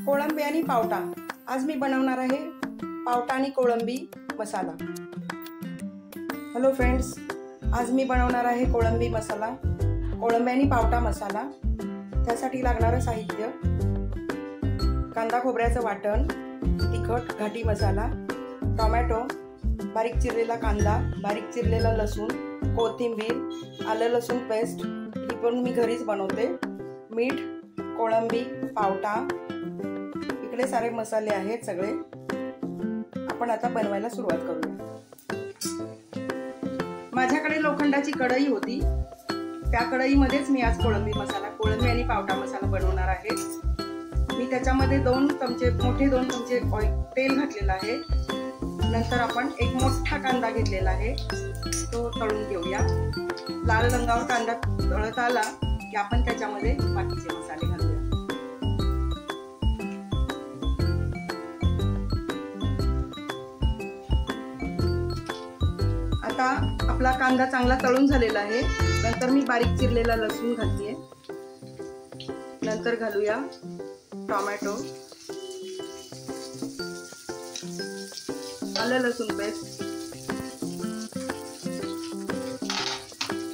कोळंबी आणि पावटा। आज मी बनवणार आहे पावटा आणि कोळंबी मसाला। हॅलो फ्रेंड्स, आज मी बनवणार आहे कोळंबी मसाला, कोळंबी आणि पावटा मसाला। त्यासाठी लागणारे साहित्य: कांदा खोबऱ्याचं वाटण, तिखट घाटी मसाला, टोमॅटो, बारीक चिरलेला कांदा, बारीक चिरलेला लसूण, कोथिंबीर, आलं लसूण पेस्ट ही पण मी घरीच बनवते, मीठ, कोळंबी, पावटा, इकडे सारे मसाले आहेत सगळे। आपण आता बनवायला सुरुवात करूया। माझ्याकडे लोखंडाची कढई होती, त्या कढईमध्येच मी आज कोळंबी आणि पावटा मसाला बनवणार आहे। मी त्याच्यामध्ये मोठे 2 चमचे तेल घातलेलं आहे। नंतर आपण एक मोठा कांदा घेतलेला आहे, तो तळून घेऊया। लाल रंगावर कांदा तळत आला की आपण त्याच्यामध्ये बाकीचे मसाले घालूया। आता आपला कांदा चांगला तळून झालेला आहे। नंतर मी बारीक चिरलेला लसूण घालते, नंतर घालूया टोमॅटो, आलं लसूण पेस्ट,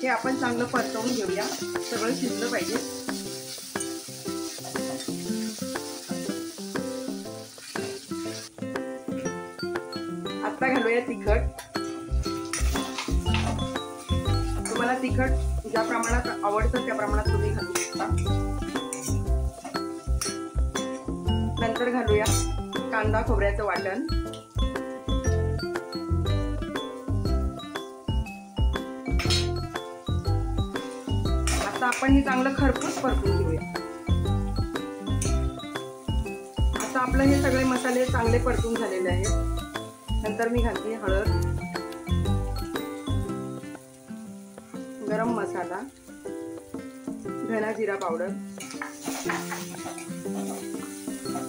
हे आपण चांगलं परतवून घेऊया। सगळं शिजलं पाहिजे। आता घालूया तिखट। तुम्हाला तिखट ज्या प्रमाणात आवडतं त्या प्रमाणात तुम्ही घालू शकता। नंतर घालूया कांदा खोबऱ्याचं वाटण, आता आपण हे चांगलं खरपूस परतून घेऊया। आता आपलं हे सगळे मसाले चांगले परतून झालेले आहेत। नंतर मी घालते हळद, गरम मसाला, धना जिरा पावडर,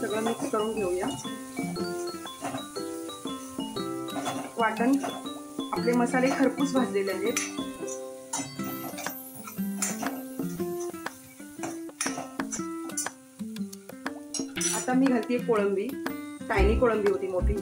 सगळं मिक्स करून घेऊया। वाटण आपले मसाले खरपूस भाजलेले आहेत। आता मी घालते कोळंबी, टायनी कोळंबी होती मोठी।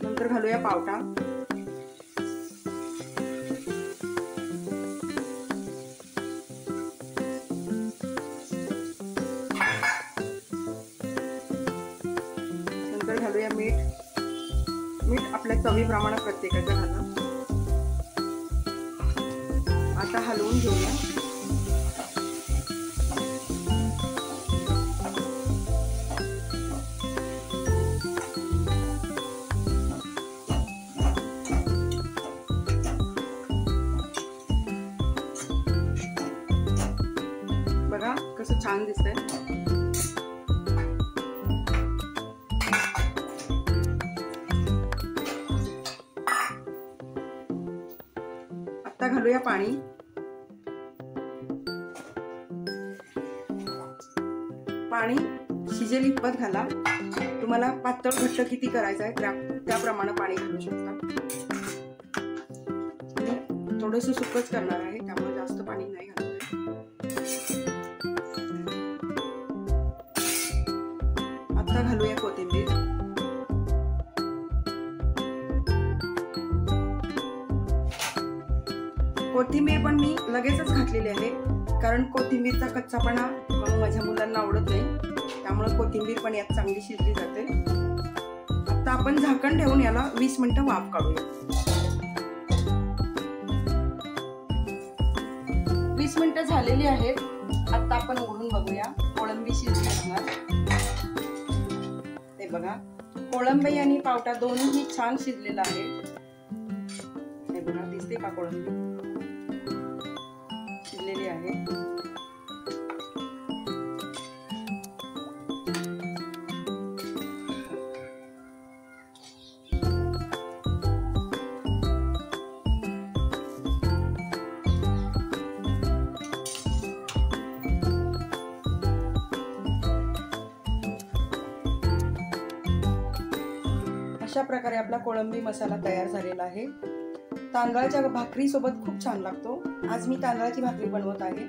नंतर घालूया पावटा, नंतर घालूया मीठ आपल्या चवीप्रमाणे प्रत्येकाच्या घाला। आता हलवून घेऊया। बघा कसं छान दिसतंय। आता घालूया पाणी। पाणी शिजेल इतपत घाला। तुम्हाला पातळ घट्ट किती करायचं आहे त्याप्रमाणे पाणी घालू शकता। मी थोडंसं सुकंच करणार आहे, त्यामुळे जास्त पाणी नाही घालत आहे। आता घालूया कोथिंबीर, कोथिंबीर पण मी लगेचच घातलेली आहे, कारण कोथिंबीरचा कच्चापणा माझ्या मुलांना आवडत नाही, त्यामुळे कोथिंबीर पण यात चांगली शिजली जाते। आता आपण झाकण ठेवून याला 20 मिनिटं वाफ काढूया। 20 मिनिटं झालेली आहेत। आता आपण उघडून बघूया, कोळंबी शिजली असणार। ते बघा, कोळंबी आणि पावटा दोन्ही छान शिजलेला आहे। हे बघा, दिसते का कोळंबी शिजलेली आहे। अशा प्रकारे आपला कोळंबी मसाला तयार झालेला आहे। तांदळाच्या भाकरीसोबत खूप छान लागतो। आज मी तांदळाची भाकरी बनवत आहे,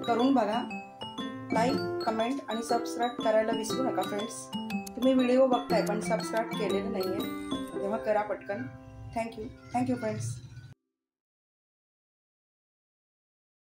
करून बघा। लाईक, कमेंट आणि सबस्क्राईब करायला विसरू नका फ्रेंड्स। तुम्ही व्हिडिओ बघताय पण सबस्क्राईब केलेलं नाही आहे, तेव्हा करा पटकन। Thank you friends.